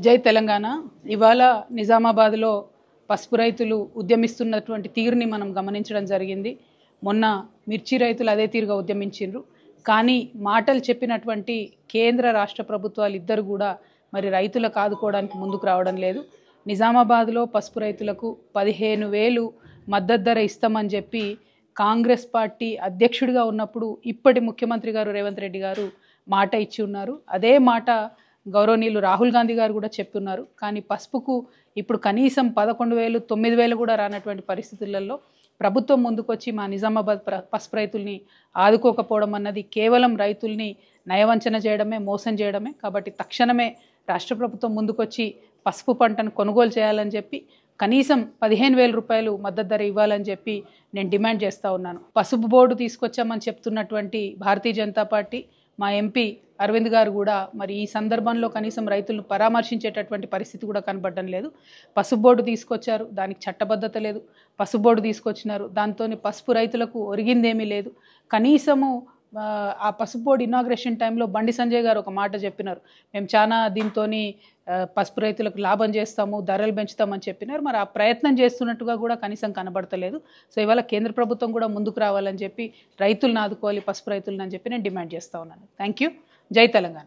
జై తెలంగాణ. ఇవాళ నిజామాబాద్లో పసుపు రైతులు ఉద్యమిస్తున్నటువంటి తీరుని మనం గమనించడం జరిగింది. మొన్న మిర్చి రైతులు అదే తీరుగా ఉద్యమించిండ్రు. కానీ మాటలు చెప్పినటువంటి కేంద్ర రాష్ట్ర ప్రభుత్వాలు ఇద్దరు కూడా మరి రైతులకు ఆదుకోవడానికి ముందుకు రావడం లేదు. నిజామాబాద్లో పసుపు రైతులకు 15,000 మద్దతు ధర ఇస్తామని చెప్పి కాంగ్రెస్ పార్టీ అధ్యక్షుడిగా ఉన్నప్పుడు ఇప్పటి ముఖ్యమంత్రి గారు రేవంత్ రెడ్డి గారు మాట ఇచ్చి ఉన్నారు. అదే మాట గౌరవనీయులు రాహుల్ గాంధీ గారు కూడా చెప్తున్నారు. కానీ పసుపుకు ఇప్పుడు కనీసం 11,000, 9,000 కూడా రానటువంటి పరిస్థితులలో ప్రభుత్వం ముందుకొచ్చి మా నిజామాబాద్ పసుపు రైతుల్ని ఆదుకోకపోవడం అన్నది కేవలం రైతుల్ని నయవంచన చేయడమే, మోసం చేయడమే. కాబట్టి తక్షణమే రాష్ట్ర ప్రభుత్వం ముందుకొచ్చి పసుపు పంటను కొనుగోలు చేయాలని చెప్పి కనీసం 15,000 రూపాయలు మద్దతు ధర ఇవ్వాలని చెప్పి నేను డిమాండ్ చేస్తూ ఉన్నాను. పసుపు బోర్డు తీసుకొచ్చామని చెప్తున్నటువంటి భారతీయ జనతా పార్టీ మా ఎంపీ అరవింద్ గారు కూడా మరి ఈ సందర్భంలో కనీసం రైతులను పరామర్శించేటటువంటి పరిస్థితి కూడా కనబడడం లేదు. పసుపు బోర్డు తీసుకొచ్చారు, దానికి చట్టబద్ధత లేదు. పసుపు బోర్డు తీసుకొచ్చినారు, దాంతో పసుపు రైతులకు ఒరిగిందేమీ లేదు. కనీసము ఆ పసుపు బోర్డు ఇనాగ్రేషన్ టైంలో బండి సంజయ్ గారు ఒక మాట చెప్పినారు, మేము చాలా దీంతో పసుపు రైతులకు లాభం చేస్తాము, ధరలు పెంచుతామని చెప్పినారు. మరి ఆ ప్రయత్నం చేస్తున్నట్టుగా కూడా కనీసం కనబడతలేదు. సో ఇవాళ కేంద్ర ప్రభుత్వం కూడా ముందుకు రావాలని చెప్పి రైతులను ఆదుకోవాలి, పసుపు రైతులను అని చెప్పి నేను డిమాండ్ చేస్తూ ఉన్నాను. Thank you. జై తెలంగాణ.